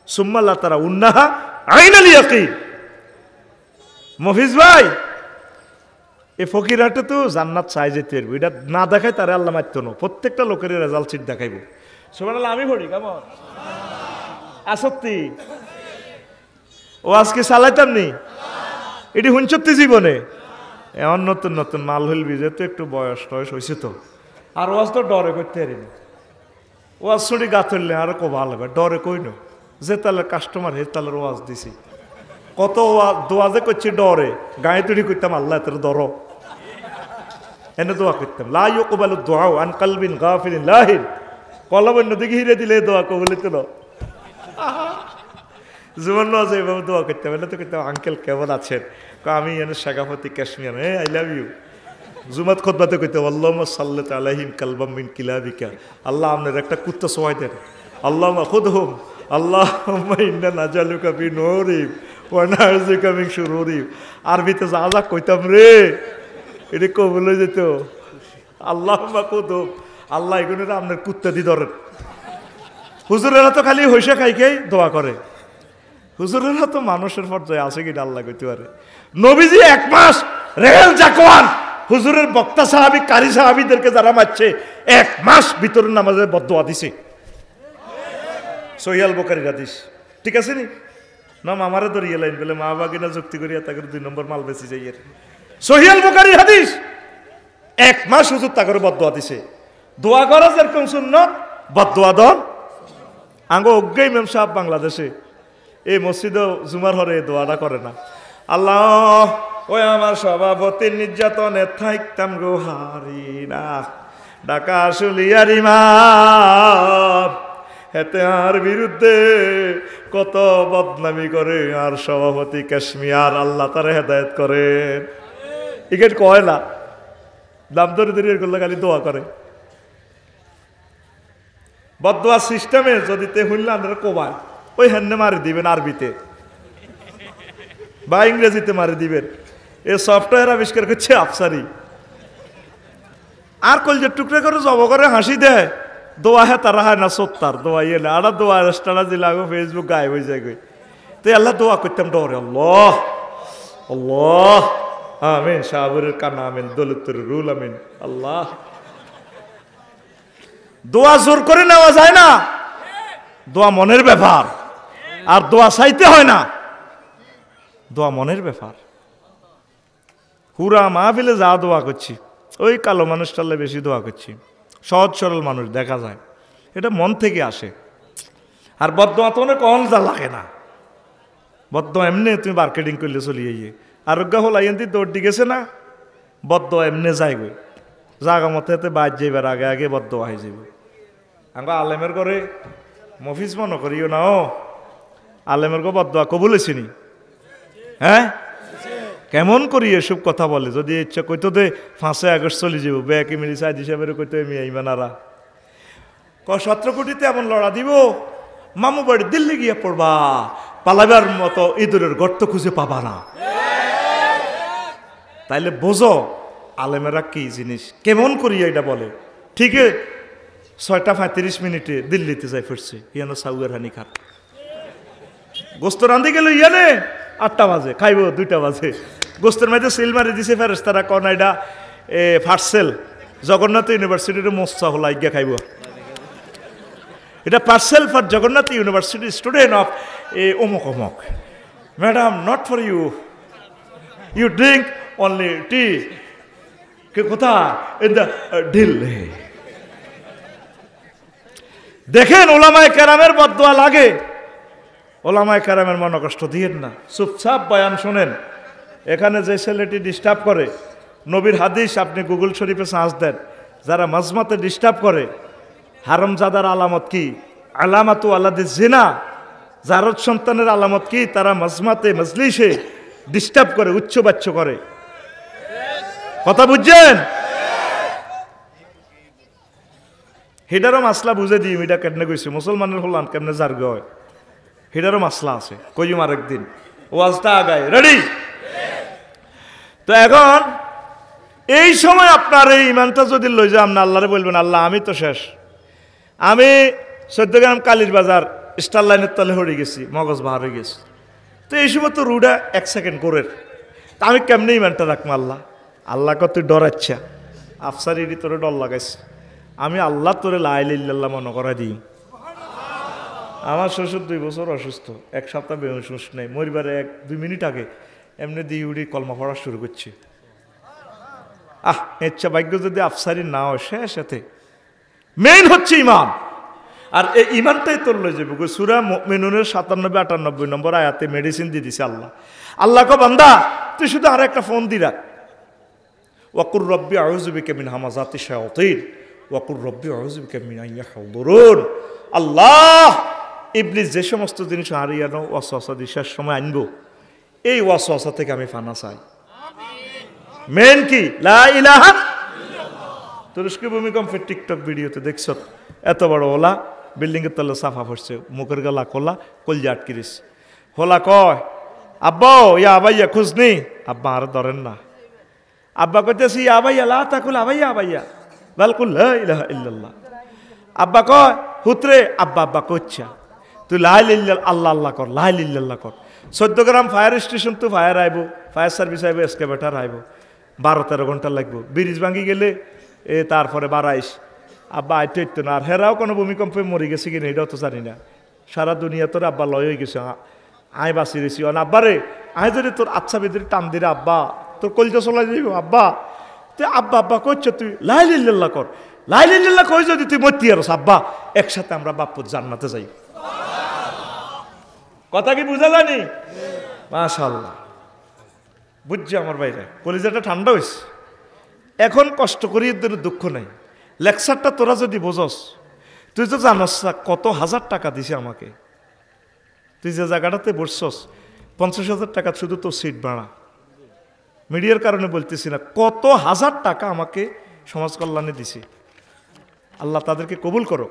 Speaker 1: সুম্মাল্লাহ তারা উন্নাহা আইনাল ইয়াকিন। মফিজ ভাই এই ফকিরহাটে তো জান্নাত চাই যেতে পারবো, এটা না দেখায় তারা আল্লাহ মারতো না, প্রত্যেকটা লোকের রেজাল্ট সিট দেখাইব। সুবহানাল্লাহ, আমি পড়ি কেমন আসক্তি ও আজকে চালাইতাম নি, এটি হুঞ্চত্তি জীবনে এমন নতুন মাল হইলবি, যেহেতু একটু বয়স টয়স হয়েছে তো, আর ওয়াজ তো ডরে করতে পারিনি। ওয়াজ শুনি গা ধরলে আরো কো ভালো হবে, ডরে কই না, যে তাহলে কাস্টমার হে তাহলে ওয়াজ দিছি, কত দোয়াজে করছি ডরে, গায়ে তৈরি করতাম আল্লাহ তোর ধর এনে দোয়া করতাম, লা ইউকবালু দুআ আন কলবিন গাফিলিন লাহিন, কলব অন্যদিকে হিরে দিলে দোয়া কবুল হতো না। জীবন নজে এভাবে দোয়া করতাম, এনে তো করতাম আঙ্কেল কেমন আছেন, আমি এনে শেখাফতি কাশ্মীর, হ্যাঁ আই লাভ ইউ। জুমাত খুতবাতে কইতে আল্লাহুম্মা সাল্লি আলাইহিম কালবাম মিন কিলাবিকা, আল্লাহ আপনার একটা কুত্তা সোয়াই দেন, আল্লাহুম্মা খুদহুম, আল্লাহুম্মা ইন্না নাজালুকা ফি নূরিহিম ওয়া নাউযুবিকা মিন শুরুরিহিম। আরবিতে যা যা কইতাম রে এটা কবুল হয়ে যেত। আল্লাহুম্মা খুদহুম, আল্লাহ এগুলো আপনার কুত্তা দি ধরেন। হুজুরেরা তো খালি হইসা খাইকেই দোয়া করে, হুজুরেরা তো মানুষের পর্যায়ে আছে কিনা আল্লাহ কইতে পারে। নবীজি 1 মাস রেল জাকওয়ান হুজুরের বক্তা সাহাবী কারি সাহাবীদেরকে যারা মারছে 1 মাস ভিতরের নামাজে বদদোয়া দিছে। সহিহ আল বুখারীর হাদিস, ঠিক আছে নি? না আমারে ধরিয়ে লাইন বলে মা বাগিনা যুক্তি করিয়া তাকে 2 নম্বর মাল বেশি যাই। সহিহ আল বুখারীর হাদিস, 1 মাস হুজুর তাকে বদদোয়া দিছে। দোয়া করা যেরকম সুন্নাত, বদদোয়া দাও। আঙ্গো অজ্ঞ ইমাম সাহেব বাংলাদেশে এই মসজিদে জুমার হরে দোয়াটা করে না, আল্লাহ ওই আমার সভাপতির নির্যাতনে থাকতাম গোহারি না, ঢাকা শুলিয়ার ইমাম হেতে আর বিরুদ্ধে কত বদনামি করে, আর সভাপতি কাশ্মীর আল্লাহ তার হেদায়েত করেন। ইকেট কয় না, দাম ধরে ধরে এগুলো খালি দোয়া করে। বদদোয়া সিস্টেমে যদি তে শুনলে আপনারা কোবায় ওই হ্যান্ডে মারি দিবেন আরবিতে বা ইংরেজিতে মারি দিবেন। এই সফটওয়্যার আবিষ্কার করছে আফসারি। আর কলজের টুকরা করে জব করে হাসি দেয়, দোয়া হ্যাঁ তারা হয় না সত্তার দোয়া ইয়ে না আর দোয়া রেস্টারা দিলাগো ফেসবুক গায়েব হয়ে যায় গই তো আল্লাহ দোয়া করতাম ডরে আল্লাহ আল্লাহ আমিন শাহবুরের কানা আমিন দৌলতের রুল আমিন আল্লাহ। দোয়া জোর করে নেওয়া যায় না, দোয়া মনের ব্যাপার, আর দোয়া চাইতে হয় না, দোয়া মনের ব্যাপার। পুরা মাহফিলে যা দোয়া করছি ওই কালো মানুষটালে বেশি দোয়া করছি, সহজ সরল মানুষ দেখা যায়, এটা মন থেকে আসে। আর বদদোয়া তো অনেক কম যা লাগে না, বদদোয়া এমনি তুমি মার্কেটিং করলে চলিয়ে গিয়ে আরোগ্য হল আইনটি দৌড় দি গেছে না, বদদোয়া এমনি যাই গই জাগা মতে বাদ যাইবার আগে আগে বদদোয়া হয়ে যাবে। আমরা আলেমের করে মফিজ মনে করিও না, ও আলেমের গো বদদোয়া কবুল হয়েছিনি? হ্যাঁ, কেমন করি এসব কথা বলে? যদি ইচ্ছা কইতো দে 5 আগস্ট চলে যাব ব্যাকে মিলি সাইদ হিসাবে কইতো আমি ইমানারা 17 কোটিতে এমন লড়া দিব, মামু বাড়ি দিল্লি গিয়ে পড়বা, পালাবার মতো ইঁদুরের গর্ত খুঁজে পাবা না। তাইলে বোঝো আলেমেরা কি জিনিস, কেমন করি এটা বলে। ঠিক 6:35 দিল্লিতে যাই ফিরছে, ইয়ানো সাউয়ের হানি খার গোস্ত রান্ধি গেল, ইয়ানে 8টা বাজে খাইব 2টা বাজে, গোস্তের মধ্যে সিল মারি দিছে ফেরেশতারা, কোন এটা পার্সেল জগন্নাথ ইউনিভার্সিটির মোস্তা হল আজ্ঞা খাইব, এটা parcel for Jagannath university student of অমুক অমুক, madam not for you, you drink only tea, কোথা ইন দ্য ডিল। দেখেন ওলামায়ে কেরামের বদদোয়া লাগে, ওলামায়ে কেরামের মনে কষ্ট দিয়েন না, চুপচাপ বয়ান শোনেন। এখানে যে ছেলেটি ডিস্টার্ব করে, নবীর হাদিস আপনি গুগল শরীফে সার্চ দেন, যারা মাজমাতে ডিস্টার্ব করে, হারামজাদার আলামত কি? আলামাতু আলাদি জিনা, জারদ সন্তানের আলামত কি? তারা মাজমাতে মজলিসে ডিস্টার্ব করে, উচ্চবাচ্য করে। কথা বুঝছেন? হিডারও মাসলা বুঝে দিই, এটা কেমনে কইছি, মুসলমানের হলান কেমনে জার্গ হয়, হিডারও মাসলা আছে, কইম আরেকদিন, ওয়াজটা আগায়। রেডি? তো এখন এই সময় আপনার এই ইমানটা যদি লই যান, আপনি আল্লাহরে বলবেন, আল্লাহ আমি তো শেষ, আমি 14 গ্রাম কালীর বাজার স্টার লাইনের তলে হয়ে গেছি, মগজ বাহার হয়ে গেছি। তো এই সময় তো রুডা 1 সেকেন্ড করে, তা আমি কেমনে ইমানটা রাখবো? আল্লাহ আল্লাহ কত ডরাচ্ছা, আফসার ইডি তোরে ডর লাগাইছে, আমি আল্লাহ তোরে লা ইলাহা ইল্লাল্লাহ মনে করা দিই। আমার শ্বশুর 2 বছর অসুস্থ, 1 সপ্তাহ বেহুশ নেই, মরিবারে 1-2 মিনিট আগে এমনি দিয়ে উড়ি কলমা পড়া শুরু করছে। ইচ্ছা ভাগ্য যদি আফসারি না হয় শেষ, এতে মেইন হচ্ছে ইমান। আর এই ইমানটাই তোর লই যাবে। সূরা মুমিনুনের 97-98 নম্বর আয়াতে মেডিসিন দিয়ে দিছে আল্লাহ। আল্লাহ কো বান্দা তুই শুধু আর একটা ফোন দি রাখ, ওয়াকুর রব্বি আউযু বিকা মিন হামাযাতি শায়াতিন ওয়াকুর রব্বি আউযু বিকা মিন আন ইয়াহদুরুন। আল্লাহ ইবলিস যে সমস্ত জিনিস হারিয়ানো ওয়াসওয়াসা দিশার সময় আনবো, এই ওয়াসওয়াসা থেকে আমি ফানা চাই। মেন কি? লা ইলাহা ইল্লাল্লাহ। তুরস্কে ভূমিকম্পের টিকটক ভিডিওতে দেখছ, এত বড় ওলা বিল্ডিং এর তলে সাফা পড়ছে, মুখের গলা খোলা, কলজা আটকিরিস। হোলা কয় আব্বা ইয়া আবাইয়া খুঁজনি, আব্বা আর ধরেন না। আব্বা কইতেছি ইয়া আবাইয়া লা তাকুল আবাইয়া আবাইয়া বাল কুল লা ইলাহা ইল্লাল্লাহ। আব্বা কয় হুতরে, আব্বা আব্বা কইছা তুই লা ইলাহা ইল্লাল্লাহ আল্লাহ আল্লাহ কর, লা ইলাহা ইল্লাল্লাহ কর। 14 গ্রাম ফায়ার স্টেশন তো ফায়ার আইব, ফায়ার সার্ভিস আইব, এসকেভেটার আইব, 12-13 ঘন্টা লাগবে। ব্রিজ ভাঙি গেলে তারপরে 22। আব্বা আইতে হইতো না। আর হেরাও কোনো ভূমিকম্পে মরে গেছে কিনা এটাও তো জানি না। সারা দুনিয়া তোর আব্বা লয় হয়ে গেছে, আয় বাঁচিয়ে গেছি। আব্বারে আয় যদি তোর আচ্ছা বেদের টান দিলে আব্বা তোর কলজা চলাই যাইব। আব্বা তুই আব্বা আব্বা করছো, তুই লা ইলাহা ইল্লাল্লাহ কর, লা ইলাহা ইল্লাল্লাহ কই যদি তুই মরতি আর আব্বা একসাথে আমরা বাপ্পুর জান্নাতে যাই। কথা কি বুঝা জানি? মাশাআল্লাহ বুঝছি আমার বাইরে, কলিজাটা ঠান্ডা হয়েছে। এখন কষ্ট করি এদের দুঃখ নাই। লেকচারটা তোরা যদি বোঝস, তুই তো জানস কত হাজার টাকা দিছে আমাকে, তুই যে জায়গাটাতে বসছস 50,000 টাকা শুধু তোর সিট ভাড়া। মিডিয়ার কারণে বলতেছি না, কত হাজার টাকা আমাকে সমাজ কল্যাণে দিছে। আল্লাহ তাদেরকে কবুল করো।